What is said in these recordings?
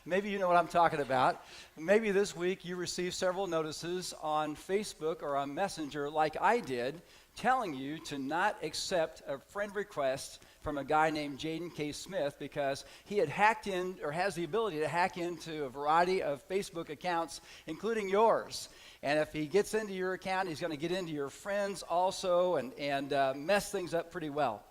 Maybe you know what I'm talking about. Maybe this week you received several notices on Facebook or on Messenger like I did, telling you to not accept a friend request from a guy named Jaden K. Smith because he had hacked in or has the ability to hack into a variety of Facebook accounts, including yours. And if he gets into your account, he's going to get into your friends also and mess things up pretty well.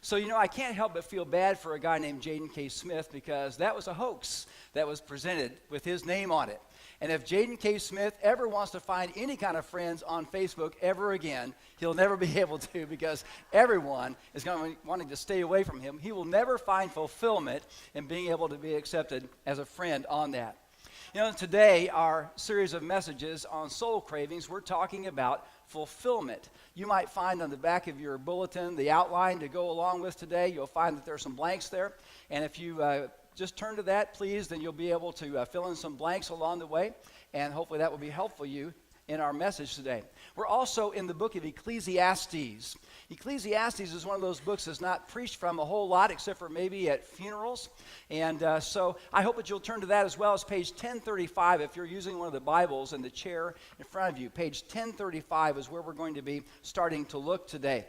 So, I can't help but feel bad for a guy named Jaden K. Smith because that was a hoax that was presented with his name on it. And if Jaden K. Smith ever wants to find any kind of friends on Facebook ever again, he'll never be able to because everyone is going to be wanting to stay away from him. He will never find fulfillment in being able to be accepted as a friend on that. Today, our series of messages on soul cravings, we're talking about fulfillment. You might find on the back of your bulletin the outline to go along with today. You'll find that there are some blanks there. And if you just turn to that, please, then you'll be able to fill in some blanks along the way. And hopefully that will be helpful to you in our message today. We're also in the book of Ecclesiastes. Ecclesiastes is one of those books that's not preached from a whole lot except for maybe at funerals. And so I hope that you'll turn to that as well as page 1035 if you're using one of the Bibles in the chair in front of you. Page 1035 is where we're going to be starting to look today.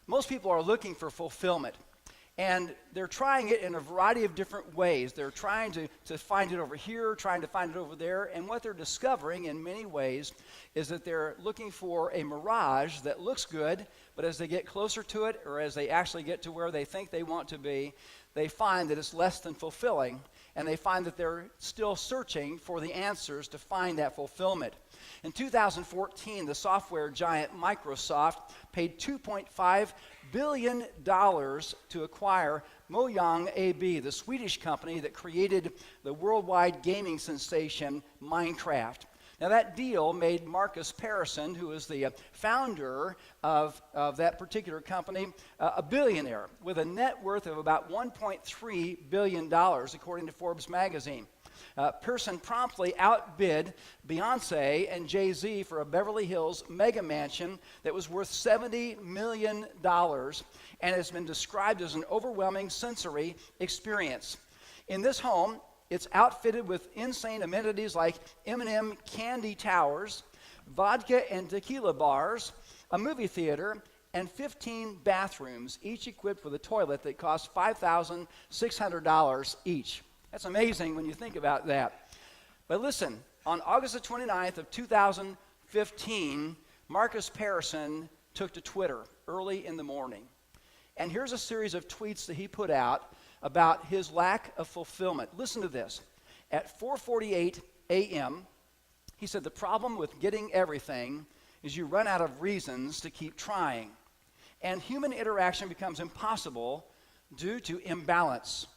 Most people are looking for fulfillment. And they're trying it in a variety of different ways. They're trying to find it over here, trying to find it over there. And what they're discovering in many ways is that they're looking for a mirage that looks good, but as they get closer to it, or as they actually get to where they think they want to be, they find that it's less than fulfilling. And they find that they're still searching for the answers to find that fulfillment. In 2014, the software giant Microsoft paid $2.5 billion to acquire Mojang AB, the Swedish company that created the worldwide gaming sensation Minecraft. Now that deal made Marcus Persson, who is the founder of that particular company, a billionaire with a net worth of about $1.3 billion, according to Forbes magazine. Persson promptly outbid Beyonce and Jay-Z for a Beverly Hills mega mansion that was worth $70 million and has been described as an overwhelming sensory experience. In this home, it's outfitted with insane amenities like M&M candy towers, vodka and tequila bars, a movie theater, and 15 bathrooms, each equipped with a toilet that costs $5,600 each. That's amazing when you think about that. But listen, on August the 29th of 2015, Marcus Persson took to Twitter early in the morning. And here's a series of tweets that he put out about his lack of fulfillment. Listen to this. At 4:48 a.m., he said, the problem with getting everything is you run out of reasons to keep trying. And human interaction becomes impossible due to imbalance.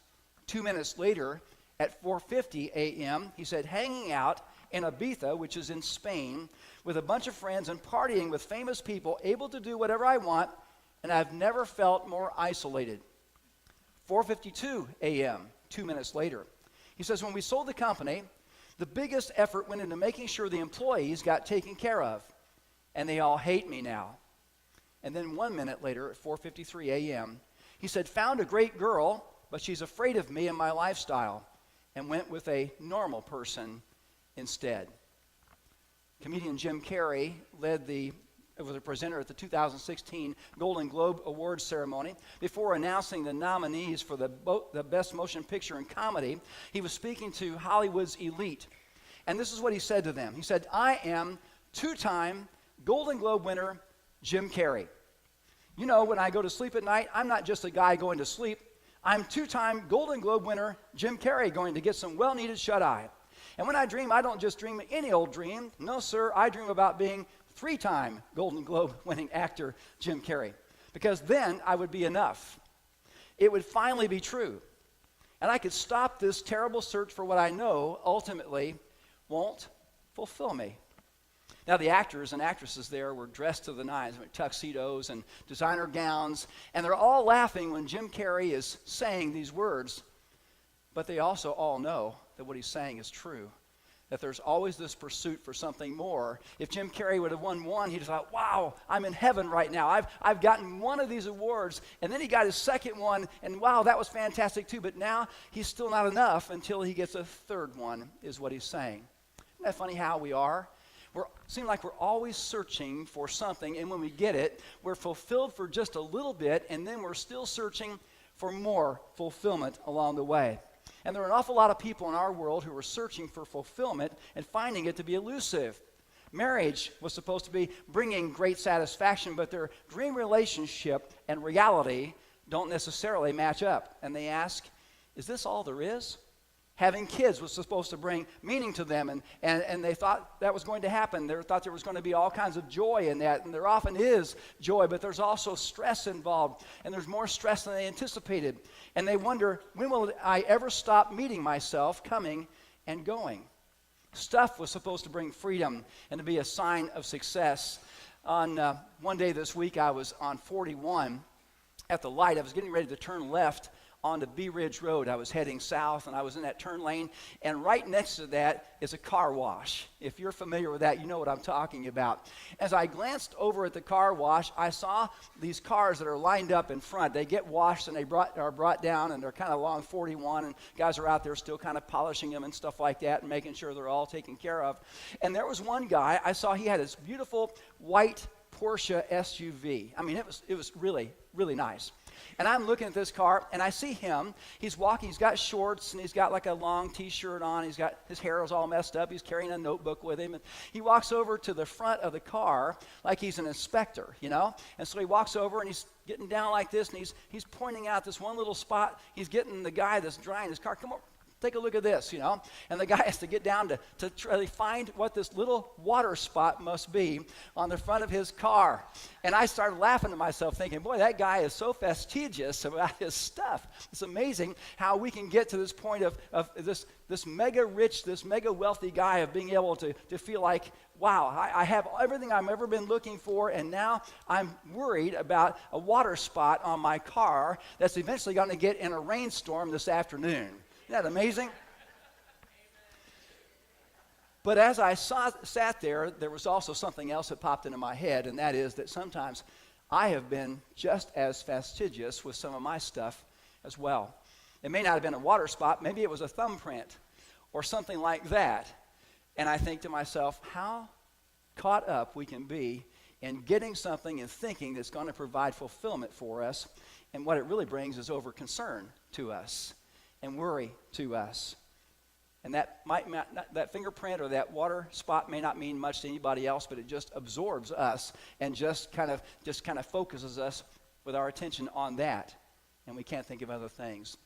2 minutes later, at 4:50 a.m., he said, hanging out in Ibiza, which is in Spain, with a bunch of friends and partying with famous people, able to do whatever I want, and I've never felt more isolated. 4:52 a.m., 2 minutes later. He says, when we sold the company, the biggest effort went into making sure the employees got taken care of, and they all hate me now. And then 1 minute later, at 4:53 a.m., he said, found a great girl, but she's afraid of me and my lifestyle, and went with a normal person instead. Comedian Jim Carrey was a presenter at the 2016 Golden Globe Awards ceremony. Before announcing the nominees for the Best Motion Picture in Comedy, he was speaking to Hollywood's elite. And this is what he said to them. He said, I am two-time Golden Globe winner Jim Carrey. You know, when I go to sleep at night, I'm not just a guy going to sleep. I'm two-time Golden Globe winner Jim Carrey going to get some well-needed shut-eye. And when I dream, I don't just dream any old dream. No, sir, I dream about being three-time Golden Globe winning actor Jim Carrey. Because then I would be enough. It would finally be true. And I could stop this terrible search for what I know ultimately won't fulfill me. Now, the actors and actresses there were dressed to the nines, with tuxedos and designer gowns, and they're all laughing when Jim Carrey is saying these words, but they also all know that what he's saying is true. that there's always this pursuit for something more. If Jim Carrey would have won one, he'd have thought, wow, I'm in heaven right now. I've gotten one of these awards, and then he got his second one, and wow, that was fantastic too, but now he's still not enough until he gets a third one, is what he's saying. Isn't that funny how we are? Seem like we're always searching for something, and when we get it, we're fulfilled for just a little bit, and then we're still searching for more fulfillment along the way. And there are an awful lot of people in our world who are searching for fulfillment and finding it to be elusive. Marriage was supposed to be bringing great satisfaction, but their dream relationship and reality don't necessarily match up. And they ask, is this all there is? Having kids was supposed to bring meaning to them, and they thought that was going to happen. They thought there was going to be all kinds of joy in that, and there often is joy, but there's also stress involved, and there's more stress than they anticipated. And they wonder, when will I ever stop meeting myself, coming and going? Stuff was supposed to bring freedom and to be a sign of success. On one day this week, I was on 41 at the light. I was getting ready to turn left onto Bee Ridge Road. I was heading south, and I was in that turn lane, and right next to that is a car wash. If you're familiar with that, you know what I'm talking about. As I glanced over at the car wash, I saw these cars that are lined up in front. They get washed, and they are brought down, and they're kind of along 41, and guys are out there still kind of polishing them and stuff like that and making sure they're all taken care of. And there was one guy, I saw he had this beautiful white Porsche SUV. I mean, it was really, really nice. And I'm looking at this car, and I see him. He's walking. He's got shorts, and he's got like a long T-shirt on. His hair is all messed up. He's carrying a notebook with him. And he walks over to the front of the car like he's an inspector, you know. And so he walks over, and he's getting down like this, and he's pointing out this one little spot. He's getting the guy that's drying his car. Come on. Take a look at this, you know. And the guy has to get down to try to find what this little water spot must be on the front of his car. And I started laughing to myself thinking, boy, that guy is so fastidious about his stuff. It's amazing how we can get to this point of this mega rich, this mega wealthy guy of being able to feel like, wow, I have everything I've ever been looking for, and now I'm worried about a water spot on my car that's eventually going to get in a rainstorm this afternoon. Isn't that amazing? But as I sat there, there was also something else that popped into my head, and that is that sometimes I have been just as fastidious with some of my stuff as well. It may not have been a water spot. Maybe it was a thumbprint or something like that. And I think to myself, how caught up we can be in getting something and thinking that's going to provide fulfillment for us, and what it really brings is over concern to us and worry to us. And that that fingerprint or that water spot may not mean much to anybody else, but it just absorbs us and just kind of focuses us with our attention on that, and we can't think of other things.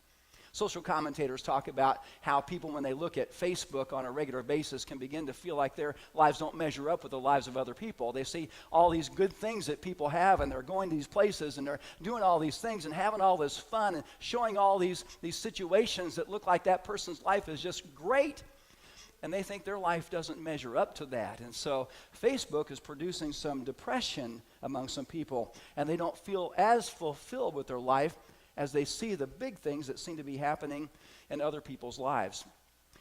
Social commentators talk about how people, when they look at Facebook on a regular basis, can begin to feel like their lives don't measure up with the lives of other people. They see all these good things that people have, and they're going to these places, and they're doing all these things and having all this fun and showing all these situations that look like that person's life is just great. And they think their life doesn't measure up to that. And so Facebook is producing some depression among some people, and they don't feel as fulfilled with their life as they see the big things that seem to be happening in other people's lives.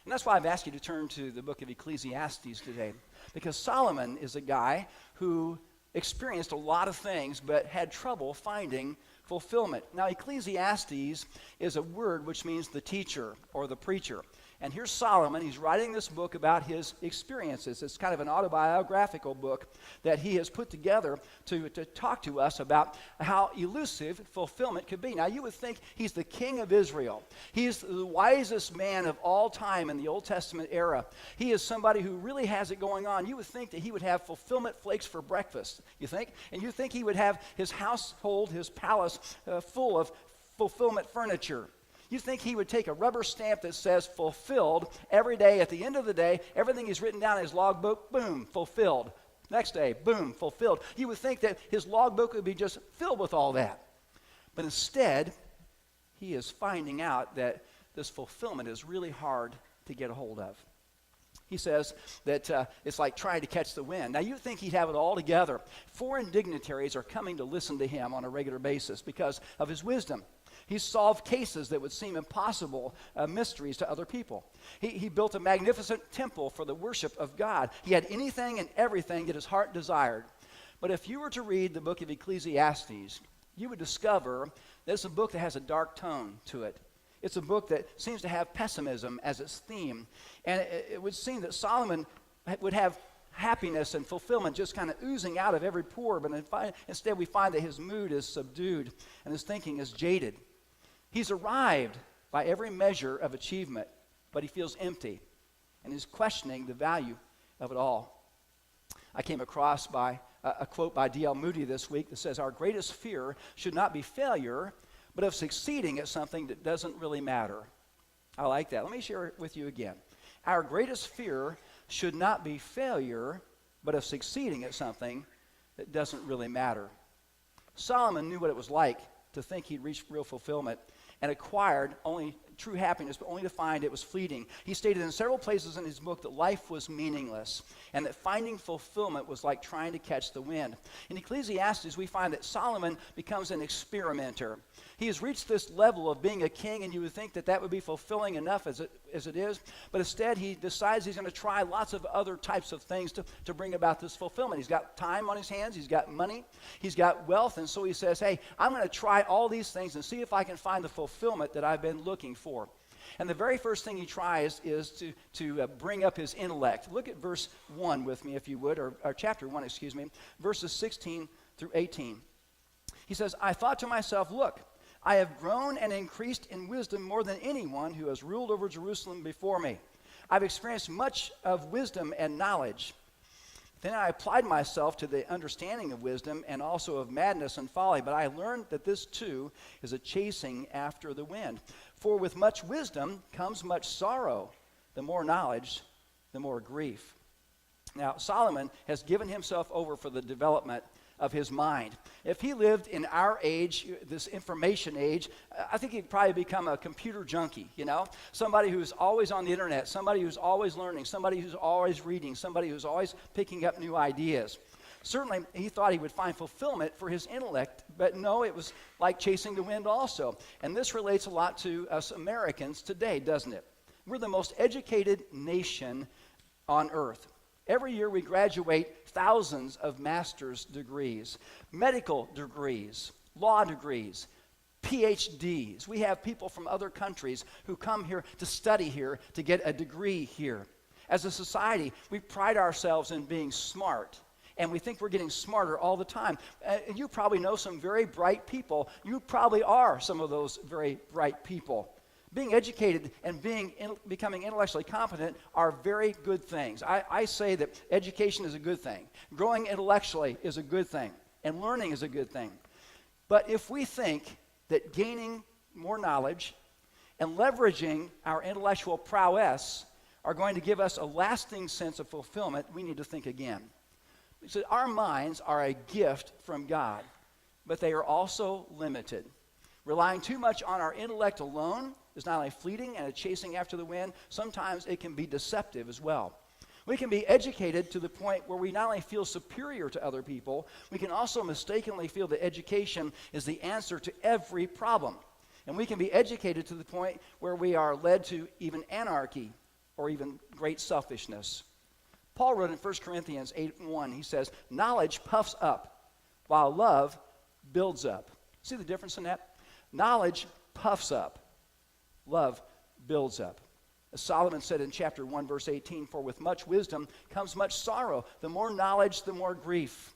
And that's why I've asked you to turn to the book of Ecclesiastes today, because Solomon is a guy who experienced a lot of things but had trouble finding fulfillment. Now, Ecclesiastes is a word which means the teacher or the preacher. And here's Solomon. He's writing this book about his experiences. It's kind of an autobiographical book that he has put together to talk to us about how elusive fulfillment could be. Now, you would think he's the king of Israel. He's the wisest man of all time in the Old Testament era. He is somebody who really has it going on. You would think that he would have fulfillment flakes for breakfast, you think? And you think he would have his household, his palace, full of fulfillment furniture. You think he would take a rubber stamp that says fulfilled every day. At the end of the day, everything he's written down in his logbook, boom, fulfilled. Next day, boom, fulfilled. You would think that his logbook would be just filled with all that. But instead, he is finding out that this fulfillment is really hard to get a hold of. He says that it's like trying to catch the wind. Now, you'd think he'd have it all together. Foreign dignitaries are coming to listen to him on a regular basis because of his wisdom. He solved cases that would seem impossible mysteries to other people. He built a magnificent temple for the worship of God. He had anything and everything that his heart desired. But if you were to read the book of Ecclesiastes, you would discover that it's a book that has a dark tone to it. It's a book that seems to have pessimism as its theme. And it would seem that Solomon would have happiness and fulfillment just kind of oozing out of every pore, but instead we find that his mood is subdued and his thinking is jaded. He's arrived by every measure of achievement, but he feels empty, and he's questioning the value of it all. I came across a quote by D.L. Moody this week that says, "Our greatest fear should not be failure, but of succeeding at something that doesn't really matter." I like that. Let me share it with you again. Our greatest fear should not be failure, but of succeeding at something that doesn't really matter. Solomon knew what it was like to think he'd reached real fulfillment and acquired only true happiness, but only to find it was fleeting. He stated in several places in his book that life was meaningless and that finding fulfillment was like trying to catch the wind. In Ecclesiastes, we find that Solomon becomes an experimenter. He has reached this level of being a king, and you would think that that would be fulfilling enough as it is, but instead he decides he's going to try lots of other types of things to bring about this fulfillment. He's got time on his hands, he's got money, he's got wealth, and so he says, hey, I'm going to try all these things and see if I can find the fulfillment that I've been looking for. And the very first thing he tries is to bring up his intellect. Look at verse 1 with me, if you would, or chapter 1, verses 16 through 18. He says, I thought to myself, look, I have grown and increased in wisdom more than anyone who has ruled over Jerusalem before me. I've experienced much of wisdom and knowledge. Then I applied myself to the understanding of wisdom and also of madness and folly, but I learned that this too is a chasing after the wind. For with much wisdom comes much sorrow. The more knowledge, the more grief. Now, Solomon has given himself over for the development of his mind. If he lived in our age, this information age, I think he'd probably become a computer junkie, somebody who's always on the internet, somebody who's always learning, somebody who's always reading, somebody who's always picking up new ideas. Certainly, he thought he would find fulfillment for his intellect, but no, it was like chasing the wind also. And this relates a lot to us Americans today, doesn't it? We're the most educated nation on earth. Every year we graduate thousands of master's degrees, medical degrees, law degrees, PhDs. We have people from other countries who come here to study here, to get a degree here. As a society, we pride ourselves in being smart, and we think we're getting smarter all the time. And you probably know some very bright people. You probably are some of those very bright people. Being educated and becoming intellectually competent are very good things. I say that education is a good thing. Growing intellectually is a good thing. And learning is a good thing. But if we think that gaining more knowledge and leveraging our intellectual prowess are going to give us a lasting sense of fulfillment, we need to think again. So our minds are a gift from God, but they are also limited. Relying too much on our intellect alone is not only fleeting and a chasing after the wind, sometimes it can be deceptive as well. We can be educated to the point where we not only feel superior to other people, we can also mistakenly feel that education is the answer to every problem. And we can be educated to the point where we are led to even anarchy or even great selfishness. Paul wrote in 1 Corinthians 8:1, he says, knowledge puffs up, while love builds up. See the difference in that? Knowledge puffs up. Love builds up. As Solomon said in chapter 1, verse 18, for with much wisdom comes much sorrow. The more knowledge, the more grief.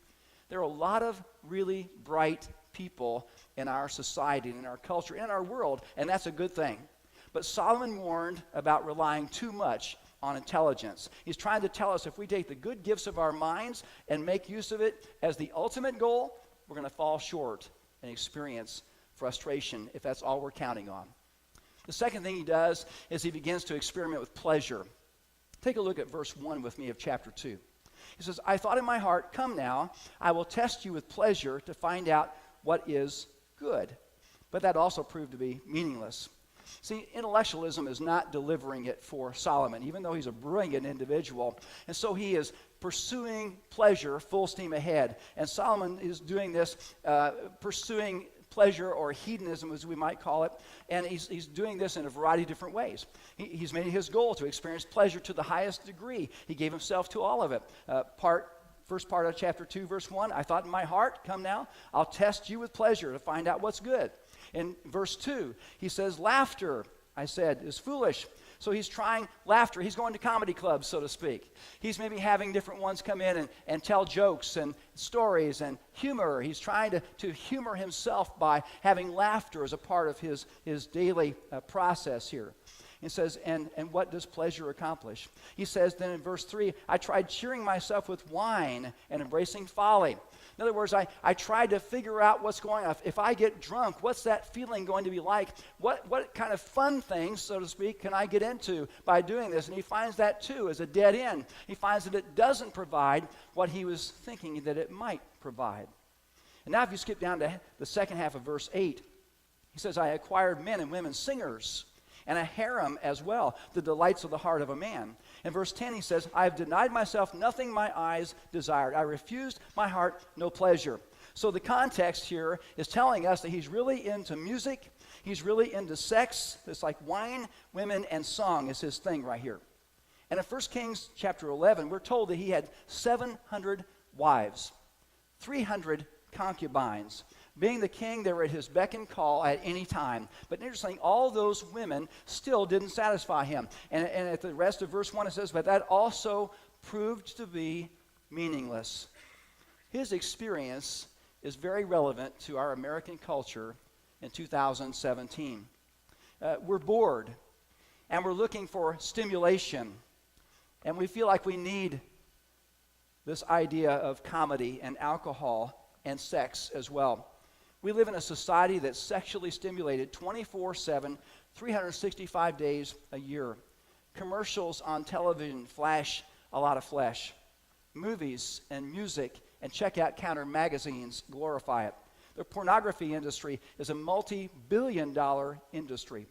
There are a lot of really bright people in our society, in our culture, in our world, and that's a good thing. But Solomon warned about relying too much on intelligence. He's trying to tell us if we take the good gifts of our minds and make use of it as the ultimate goal, we're going to fall short and experience frustration if that's all we're counting on. The second thing he does is he begins to experiment with pleasure. Take a look at verse 1 with me of chapter 2. He says, I thought in my heart, come now, I will test you with pleasure to find out what is good. But that also proved to be meaningless. See, intellectualism is not delivering it for Solomon, even though he's a brilliant individual. And so he is pursuing pleasure full steam ahead. And Solomon is doing this, pursuing pleasure or hedonism, as we might call it, and he's doing this in a variety of different ways. He's made it his goal to experience pleasure to the highest degree. He gave himself to all of it. First part of chapter 2, verse 1, I thought in my heart, come now, I'll test you with pleasure to find out what's good. In verse 2, he says, laughter, I said, is foolish. So he's trying laughter. He's going to comedy clubs, so to speak. He's maybe having different ones come in and tell jokes and stories and humor. He's trying to humor himself by having laughter as a part of his daily process here. He says, and what does pleasure accomplish? He says then in verse 3, I tried cheering myself with wine and embracing folly. In other words, I tried to figure out what's going on. If I get drunk, what's that feeling going to be like? What kind of fun things, so to speak, can I get into by doing this? And he finds that, too, as a dead end. He finds that it doesn't provide what he was thinking that it might provide. And now if you skip down to the second half of verse 8, he says, I acquired men and women singers, and a harem as well, the delights of the heart of a man. In verse 10, he says, I have denied myself nothing my eyes desired. I refused my heart no pleasure. So the context here is telling us that he's really into music. He's really into sex. It's like wine, women, and song is his thing right here. And in 1 Kings chapter 11, we're told that he had 700 wives, 300 concubines. Being the king, they were at his beck and call at any time. But interestingly, all those women still didn't satisfy him. And at the rest of verse 1, it says, but that also proved to be meaningless. His experience is very relevant to our American culture in 2017. We're bored, and we're looking for stimulation. And we feel like we need this idea of comedy and alcohol and sex as well. We live in a society that's sexually stimulated 24/7, 365 days a year. Commercials on television flash a lot of flesh. Movies and music and checkout counter magazines glorify it. The pornography industry is a multi-billion-dollar industry.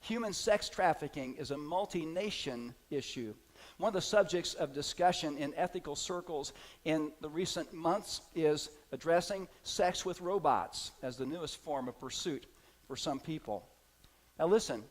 Human sex trafficking is a multi-nation issue. One of the subjects of discussion in ethical circles in the recent months is addressing sex with robots as the newest form of pursuit for some people. Now listen,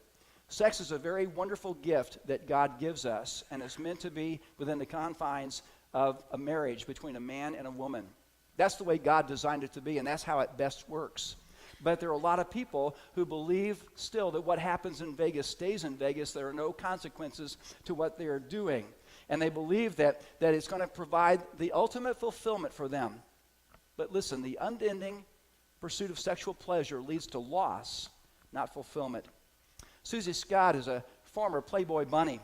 sex is a very wonderful gift that God gives us, and it's meant to be within the confines of a marriage between a man and a woman. That's the way God designed it to be, and that's how it best works. But there are a lot of people who believe still that what happens in Vegas stays in Vegas. There are no consequences to what they are doing. And they believe that it's going to provide the ultimate fulfillment for them. But listen, the unending pursuit of sexual pleasure leads to loss, not fulfillment. Susie Scott is a former Playboy Bunny,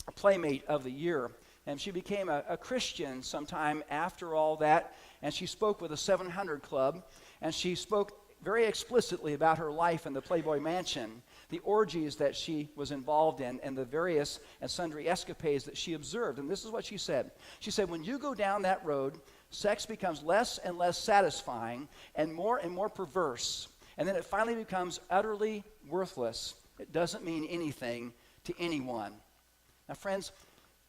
a Playmate of the Year. And she became a Christian sometime after all that. And she spoke with the 700 Club. And she spoke very explicitly about her life in the Playboy Mansion, the orgies that she was involved in, and the various and sundry escapades that she observed. And this is what she said. She said, when you go down that road, sex becomes less and less satisfying and more perverse. And then it finally becomes utterly worthless. It doesn't mean anything to anyone. Now, friends,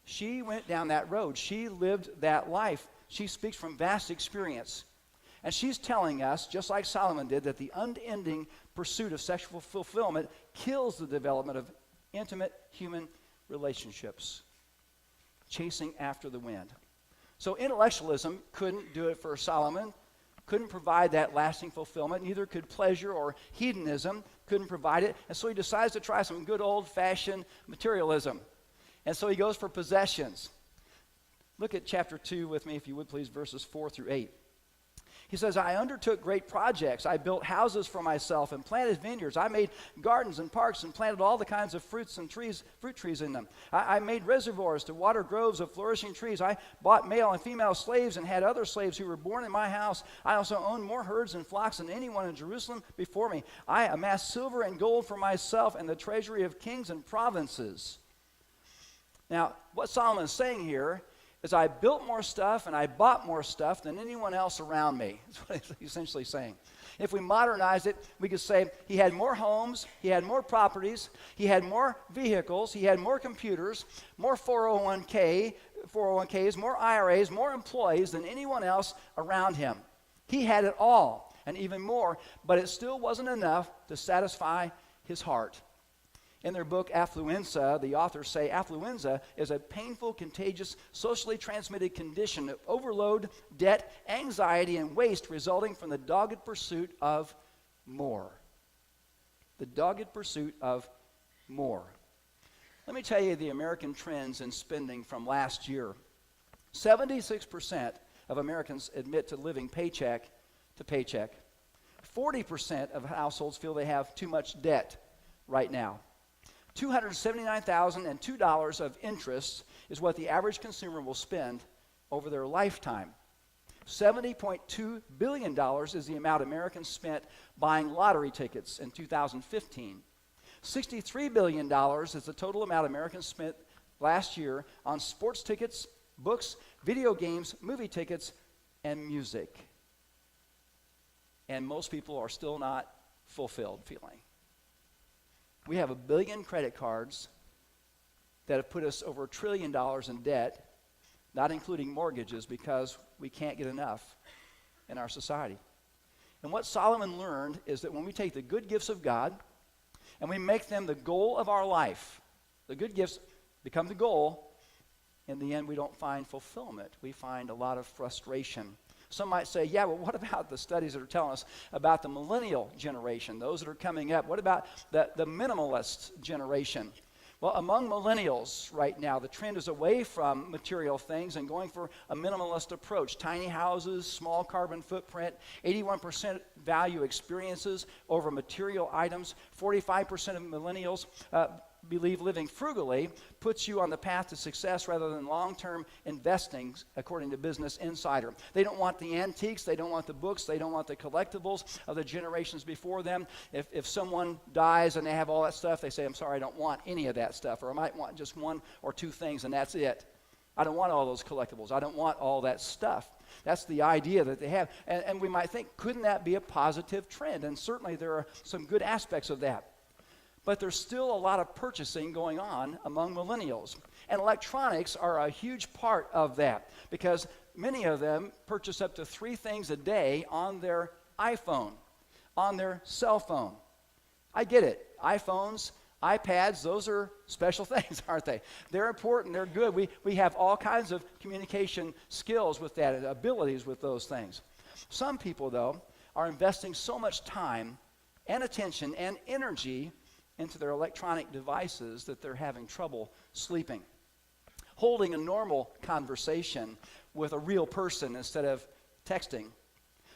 she went down that road. She lived that life. She speaks from vast experience. And she's telling us, just like Solomon did, that the unending pursuit of sexual fulfillment kills the development of intimate human relationships, chasing after the wind. So intellectualism couldn't do it for Solomon, couldn't provide that lasting fulfillment. Neither could pleasure or hedonism, couldn't provide it. And so he decides to try some good old-fashioned materialism. And so he goes for possessions. Look at chapter 2 with me, if you would please, verses 4 through 8. He says, I undertook great projects. I built houses for myself and planted vineyards. I made gardens and parks and planted all the kinds of fruit trees in them. I made reservoirs to water groves of flourishing trees. I bought male and female slaves and had other slaves who were born in my house. I also owned more herds and flocks than anyone in Jerusalem before me. I amassed silver and gold for myself and the treasury of kings and provinces. Now, what Solomon is saying here is I built more stuff and I bought more stuff than anyone else around me. That's what he's essentially saying. If we modernize it, we could say he had more homes, he had more properties, he had more vehicles, he had more computers, more 401ks, more IRAs, more employees than anyone else around him. He had it all. and even more, but it still wasn't enough to satisfy his heart. In their book, Affluenza, the authors say affluenza is a painful, contagious, socially transmitted condition of overload, debt, anxiety, and waste resulting from the dogged pursuit of more. The dogged pursuit of more. Let me tell you the American trends in spending from last year. 76% of Americans admit to living paycheck to paycheck. 40% of households feel they have too much debt right now. $279,002 of interest is what the average consumer will spend over their lifetime. $70.2 billion is the amount Americans spent buying lottery tickets in 2015. $63 billion is the total amount Americans spent last year on sports tickets, books, video games, movie tickets, and music. And most people are still not fulfilled feeling. We have 1 billion credit cards that have put us over $1 trillion in debt, not including mortgages, because we can't get enough in our society. And what Solomon learned is that when we take the good gifts of God and we make them the goal of our life, the good gifts become the goal, in the end we don't find fulfillment. We find a lot of frustration. Some might say, yeah, well, what about the studies that are telling us about the millennial generation, those that are coming up? What about the minimalist generation? Well, among millennials right now, the trend is away from material things and going for a minimalist approach. Tiny houses, small carbon footprint, 81% value experiences over material items. 45% of millennials believe living frugally puts you on the path to success rather than long-term investing, according to Business Insider. They don't want the antiques, they don't want the books, they don't want the collectibles of the generations before them. If someone dies and they have all that stuff, they say, I'm sorry, I don't want any of that stuff, or I might want just one or two things and that's it. I don't want all those collectibles. I don't want all that stuff. That's the idea that they have. And we might think, couldn't that be a positive trend? And certainly there are some good aspects of that. But there's still a lot of purchasing going on among millennials. And electronics are a huge part of that because many of them purchase up to 3 things a day on their iPhone, on their cell phone. I get it. iPhones, iPads, those are special things, aren't they? They're important. They're good. We have all kinds of communication skills with that and abilities with those things. Some people, though, are investing so much time and attention and energy into their electronic devices that they're having trouble sleeping. Holding a normal conversation with a real person instead of texting.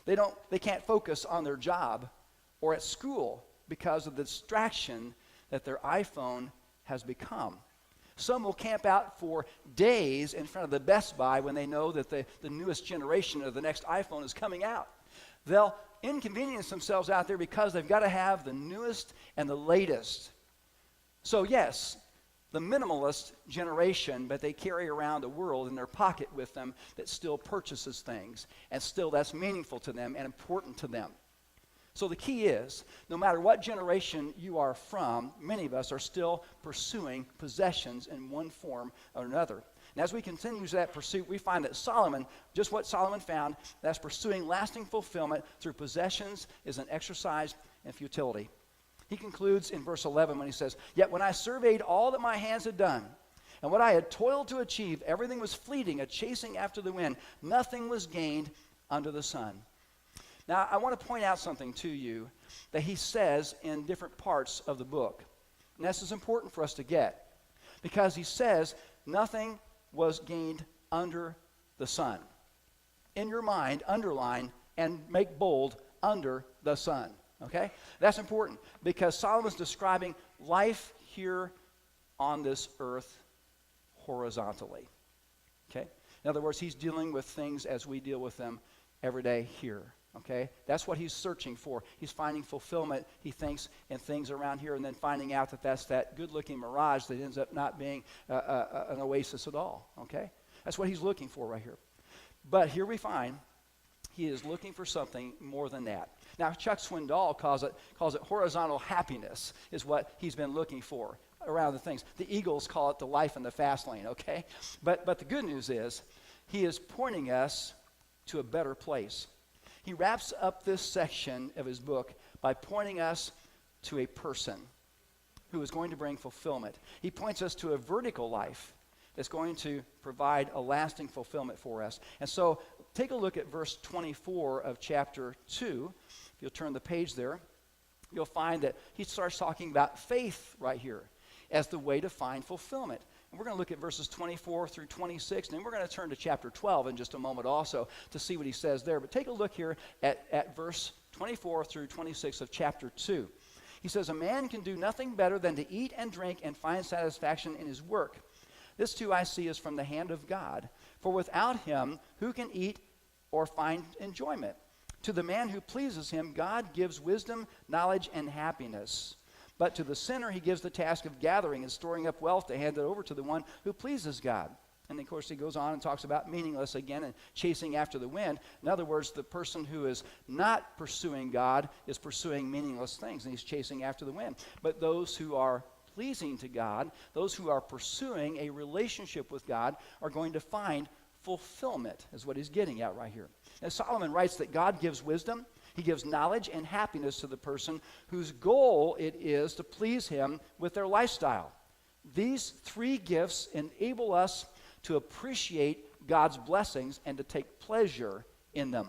They can't focus on their job or at school because of the distraction that their iPhone has become. Some will camp out for days in front of the Best Buy when they know that the newest generation of the next iPhone is coming out. They'll inconvenience themselves out there because they've got to have the newest and the latest. So yes, the minimalist generation, but they carry around a world in their pocket with them that still purchases things, and still that's meaningful to them and important to them. So the key is, no matter what generation you are from, many of us are still pursuing possessions in one form or another. And as we continue that pursuit, we find that Solomon, just what Solomon found, that's pursuing lasting fulfillment through possessions is an exercise in futility. He concludes in verse 11 when he says, "Yet when I surveyed all that my hands had done, and what I had toiled to achieve, everything was fleeting, a chasing after the wind. Nothing was gained under the sun." Now, I want to point out something to you that he says in different parts of the book. And this is important for us to get, because he says nothing was gained under the sun. In your mind, underline and make bold, under the sun. Okay? That's important because Solomon's describing life here on this earth horizontally. Okay? In other words, he's dealing with things as we deal with them every day here. Okay? That's what he's searching for. He's finding fulfillment, he thinks, in things around here, and then finding out that that's that good-looking mirage that ends up not being an oasis at all. Okay? That's what he's looking for right here. But here we find he is looking for something more than that. Now, Chuck Swindoll calls it horizontal happiness is what he's been looking for around the things. The Eagles call it the life in the fast lane, okay? But the good news is he is pointing us to a better place. He wraps up this section of his book by pointing us to a person who is going to bring fulfillment. He points us to a vertical life that's going to provide a lasting fulfillment for us. And so take a look at verse 24 of chapter 2. If you'll turn the page there, you'll find that he starts talking about faith right here as the way to find fulfillment. And we're going to look at verses 24 through 26, and then we're going to turn to chapter 12 in just a moment also to see what he says there. But take a look here at verse 24 through 26 of chapter 2. He says, "A man can do nothing better than to eat and drink and find satisfaction in his work. This too I see is from the hand of God. For without him, who can eat or find enjoyment? To the man who pleases him, God gives wisdom, knowledge, and happiness. But to the sinner, he gives the task of gathering and storing up wealth to hand it over to the one who pleases God." And of course, he goes on and talks about meaningless again and chasing after the wind. In other words, the person who is not pursuing God is pursuing meaningless things, and he's chasing after the wind. But those who are pleasing to God, those who are pursuing a relationship with God, are going to find fulfillment, is what he's getting at right here. And Solomon writes that God gives wisdom, he gives knowledge and happiness to the person whose goal it is to please him with their lifestyle. These three gifts enable us to appreciate God's blessings and to take pleasure in them.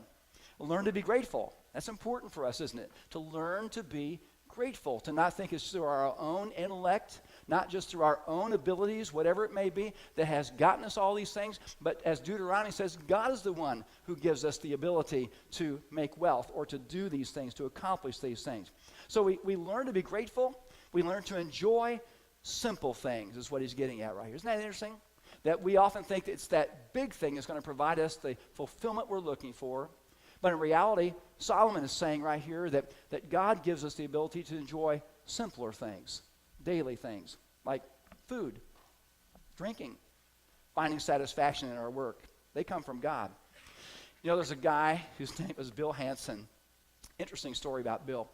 Learn to be grateful. That's important for us, isn't it? To learn to be grateful, to not think it's through our own intellect, not just through our own abilities, whatever it may be, that has gotten us all these things, but as Deuteronomy says, God is the one who gives us the ability to make wealth or to do these things, to accomplish these things. So we learn to be grateful. We learn to enjoy simple things is what he's getting at right here. Isn't that interesting? That we often think that it's that big thing that's going to provide us the fulfillment we're looking for. But in reality, Solomon is saying right here that God gives us the ability to enjoy simpler things, daily things, like food, drinking, finding satisfaction in our work. They come from God. You know, there's a guy whose name is Bill Hansen. Interesting story about Bill.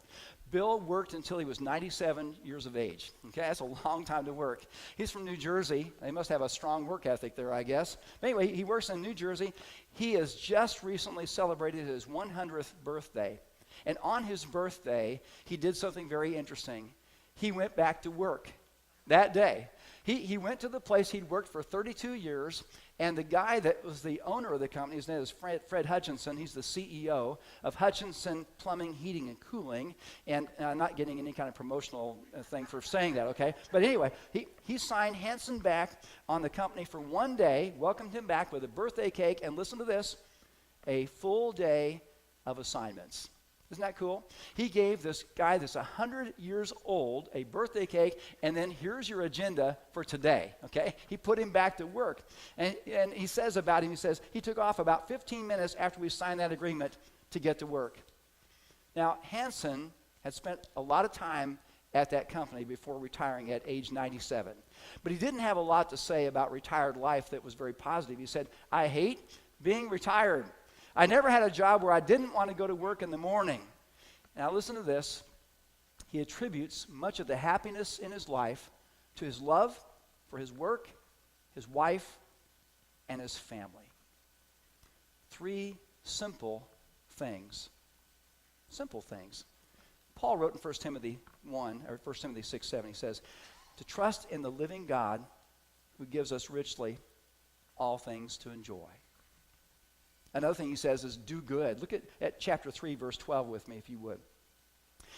Bill worked until he was 97 years of age. Okay, that's a long time to work. He's from New Jersey. They must have a strong work ethic there, I guess. But anyway, he works in New Jersey. He has just recently celebrated his 100th birthday. And on his birthday, he did something very interesting. He went back to work that day. He went to the place he'd worked for 32 years, and the guy that was the owner of the company, his name is Fred Hutchinson. He's the CEO of Hutchinson Plumbing, Heating, and Cooling. And I'm not getting any kind of promotional thing for saying that, okay? But anyway, he signed Hansen back on the company for one day, welcomed him back with a birthday cake, and listen to this, a full day of assignments. Isn't that cool? He gave this guy that's 100 years old a birthday cake, and then here's your agenda for today, okay? He put him back to work. And he says about him, he says, he took off about 15 minutes after we signed that agreement to get to work. Now, Hansen had spent a lot of time at that company before retiring at age 97. But he didn't have a lot to say about retired life that was very positive. He said, "I hate being retired. I never had a job where I didn't want to go to work in the morning." Now listen to this. He attributes much of the happiness in his life to his love for his work, his wife, and his family. Three simple things. Simple things. Paul wrote in 1 Timothy 6:7, he says, "To trust in the living God who gives us richly all things to enjoy." Another thing he says is do good. Look at chapter 3, verse 12 with me, if you would.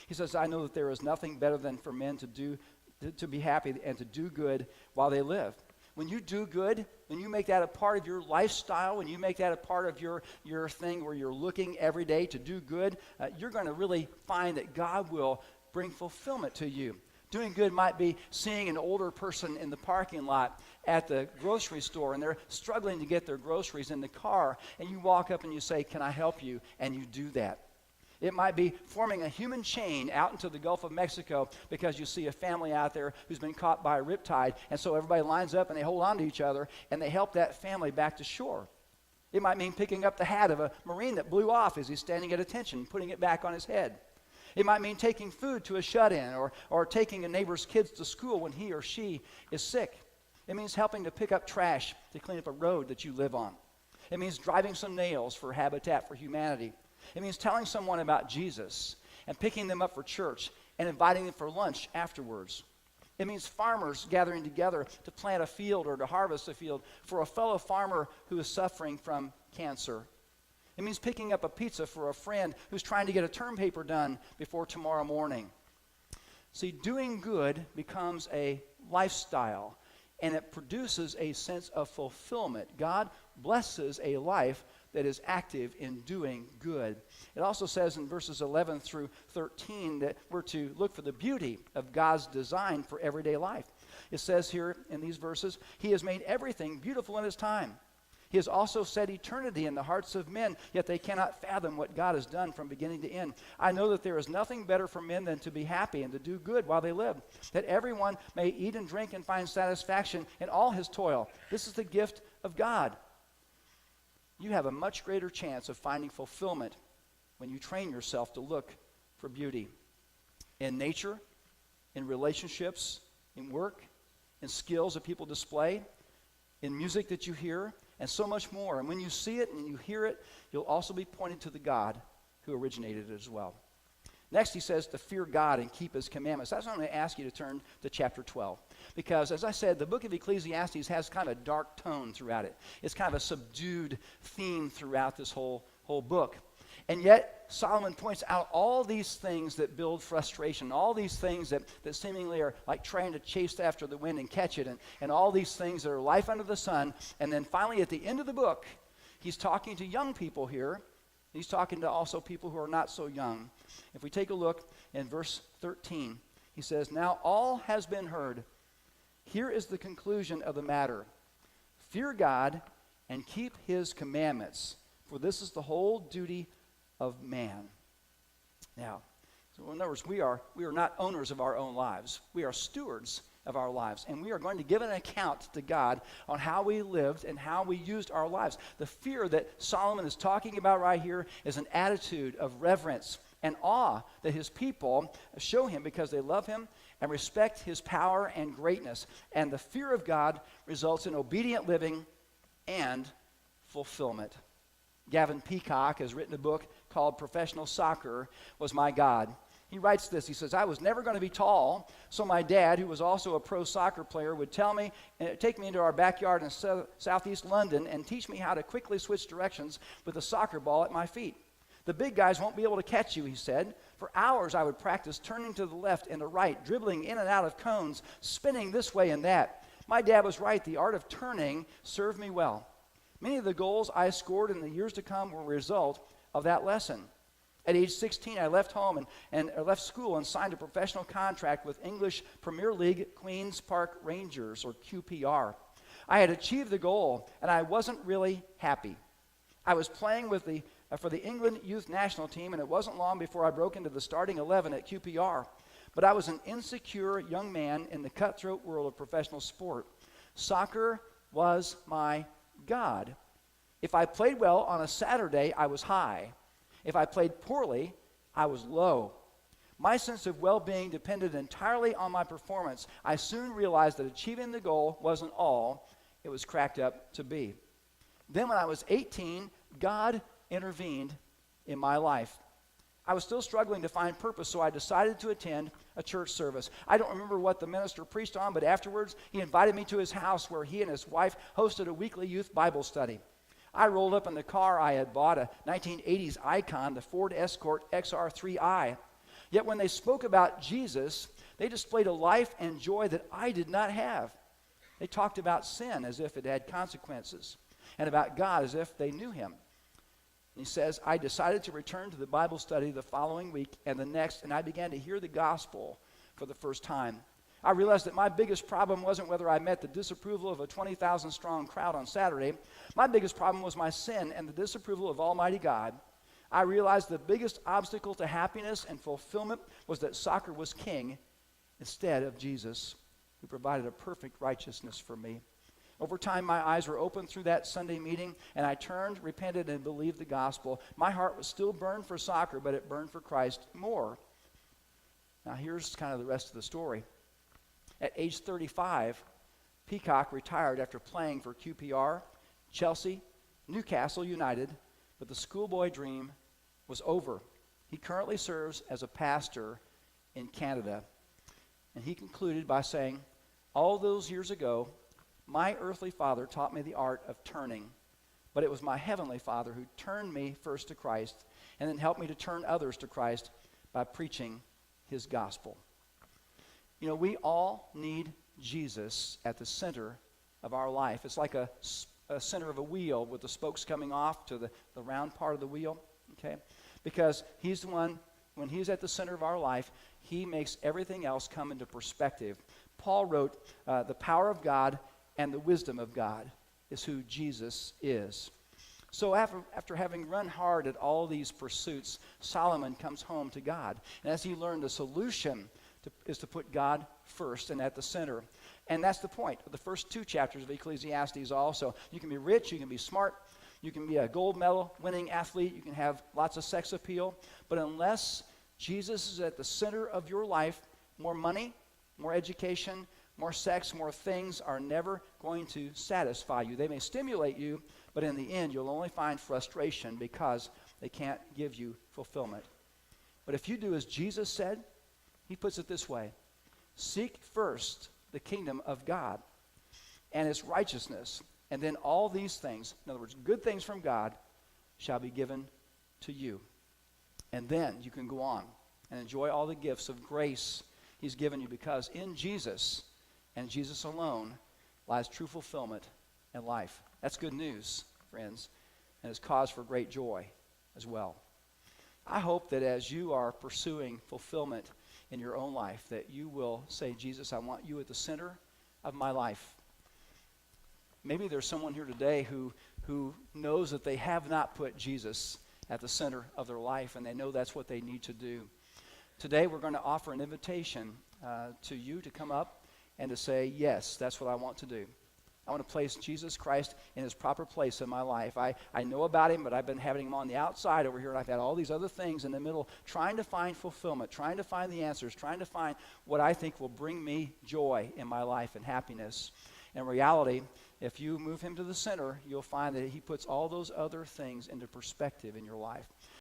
He says, "I know that there is nothing better than for men to be happy and to do good while they live." When you do good, when you make that a part of your lifestyle, when you make that a part of your thing where you're looking every day to do good, you're going to really find that God will bring fulfillment to you. Doing good might be seeing an older person in the parking lot at the grocery store, and they're struggling to get their groceries in the car, and you walk up and you say, "Can I help you?" And you do that. It might be forming a human chain out into the Gulf of Mexico because you see a family out there who's been caught by a riptide, and so everybody lines up and they hold on to each other, and they help that family back to shore. It might mean picking up the hat of a Marine that blew off as he's standing at attention, putting it back on his head. It might mean taking food to a shut-in or taking a neighbor's kids to school when he or she is sick. It means helping to pick up trash to clean up a road that you live on. It means driving some nails for Habitat for Humanity. It means telling someone about Jesus and picking them up for church and inviting them for lunch afterwards. It means farmers gathering together to plant a field or to harvest a field for a fellow farmer who is suffering from cancer. It means picking up a pizza for a friend who's trying to get a term paper done before tomorrow morning. See, doing good becomes a lifestyle, and it produces a sense of fulfillment. God blesses a life that is active in doing good. It also says in verses 11 through 13 that we're to look for the beauty of God's design for everyday life. It says here in these verses, He has made everything beautiful in His time. He has also set eternity in the hearts of men, yet they cannot fathom what God has done from beginning to end. I know that there is nothing better for men than to be happy and to do good while they live, that everyone may eat and drink and find satisfaction in all his toil. This is the gift of God. You have a much greater chance of finding fulfillment when you train yourself to look for beauty in nature, in relationships, in work, in skills that people display, in music that you hear, and so much more. And when you see it and you hear it, you'll also be pointed to the God who originated it as well. Next, he says to fear God and keep His commandments. That's why I'm going to ask you to turn to chapter 12. Because, as I said, the book of Ecclesiastes has kind of a dark tone throughout it. It's kind of a subdued theme throughout this whole book. And yet, Solomon points out all these things that build frustration, all these things that seemingly are like trying to chase after the wind and catch it, and all these things that are life under the sun. And then finally, at the end of the book, he's talking to young people here. He's talking to also people who are not so young. If we take a look in verse 13, he says, "Now all has been heard. Here is the conclusion of the matter. Fear God and keep His commandments, for this is the whole duty of man." Now, so in other words, we are not owners of our own lives. We are stewards of our lives, and we are going to give an account to God on how we lived and how we used our lives. The fear that Solomon is talking about right here is an attitude of reverence and awe that his people show him because they love him and respect his power and greatness. And the fear of God results in obedient living and fulfillment. Gavin Peacock has written a book called Professional Soccer Was My God. He writes this, he says, "I was never going to be tall, so my dad, who was also a pro soccer player, would take me into our backyard in southeast London and teach me how to quickly switch directions with a soccer ball at my feet. The big guys won't be able to catch you," he said. "For hours I would practice turning to the left and the right, dribbling in and out of cones, spinning this way and that. My dad was right. The art of turning served me well. Many of the goals I scored in the years to come were a result of that lesson. At age 16, I left home and left school and signed a professional contract with English Premier League Queen's Park Rangers, or QPR. I had achieved the goal, and I wasn't really happy. I was playing for the England youth national team, and it wasn't long before I broke into the starting 11 at QPR. But I was an insecure young man in the cutthroat world of professional sport. Soccer was my God. If I played well on a Saturday, I was high. If I played poorly, I was low. My sense of well-being depended entirely on my performance. I soon realized that achieving the goal wasn't all it was cracked up to be. Then when I was 18, God intervened in my life. I was still struggling to find purpose, so I decided to attend a church service. I don't remember what the minister preached on, but afterwards he invited me to his house where he and his wife hosted a weekly youth Bible study. I rolled up in the car I had bought, a 1980s Icon, the Ford Escort XR3i. Yet when they spoke about Jesus, they displayed a life and joy that I did not have. They talked about sin as if it had consequences, and about God as if they knew him. And he says, I decided to return to the Bible study the following week and the next, and I began to hear the gospel for the first time. I realized that my biggest problem wasn't whether I met the disapproval of a 20,000 strong crowd on Saturday. My biggest problem was my sin and the disapproval of Almighty God. I realized the biggest obstacle to happiness and fulfillment was that soccer was king instead of Jesus, who provided a perfect righteousness for me. Over time, my eyes were opened through that Sunday meeting, and I turned, repented, and believed the gospel. My heart was still burned for soccer, but it burned for Christ more. Now, here's kind of the rest of the story. At age 35, Peacock retired after playing for QPR, Chelsea, Newcastle United, but the schoolboy dream was over. He currently serves as a pastor in Canada. And he concluded by saying, all those years ago, my earthly father taught me the art of turning, but it was my heavenly Father who turned me first to Christ and then helped me to turn others to Christ by preaching his gospel. You know, we all need Jesus at the center of our life. It's like a center of a wheel with the spokes coming off to the round part of the wheel, okay? Because he's the one, when he's at the center of our life, he makes everything else come into perspective. Paul wrote, the power of God and the wisdom of God is who Jesus is. So after having run hard at all these pursuits, Solomon comes home to God. And as he learned, the solution is to put God first and at the center. And that's the point of the first 2 chapters of Ecclesiastes also. You can be rich, you can be smart, you can be a gold medal winning athlete, you can have lots of sex appeal, but unless Jesus is at the center of your life, more money, more education, more sex, more things are never going to satisfy you. They may stimulate you, but in the end, you'll only find frustration because they can't give you fulfillment. But if you do as Jesus said, he puts it this way: seek first the kingdom of God and his righteousness, and then all these things, in other words, good things from God, shall be given to you. And then you can go on and enjoy all the gifts of grace he's given you, because in Jesus and Jesus alone lies true fulfillment and life. That's good news, friends, and it's cause for great joy as well. I hope that as you are pursuing fulfillment in your own life, that you will say, Jesus, I want you at the center of my life. Maybe there's someone here today who knows that they have not put Jesus at the center of their life, and they know that's what they need to do. Today we're going to offer an invitation to you to come up and to say, yes, that's what I want to do. I want to place Jesus Christ in his proper place in my life. I know about him, but I've been having him on the outside over here, and I've had all these other things in the middle, trying to find fulfillment, trying to find the answers, trying to find what I think will bring me joy in my life and happiness. In reality, if you move him to the center, you'll find that he puts all those other things into perspective in your life.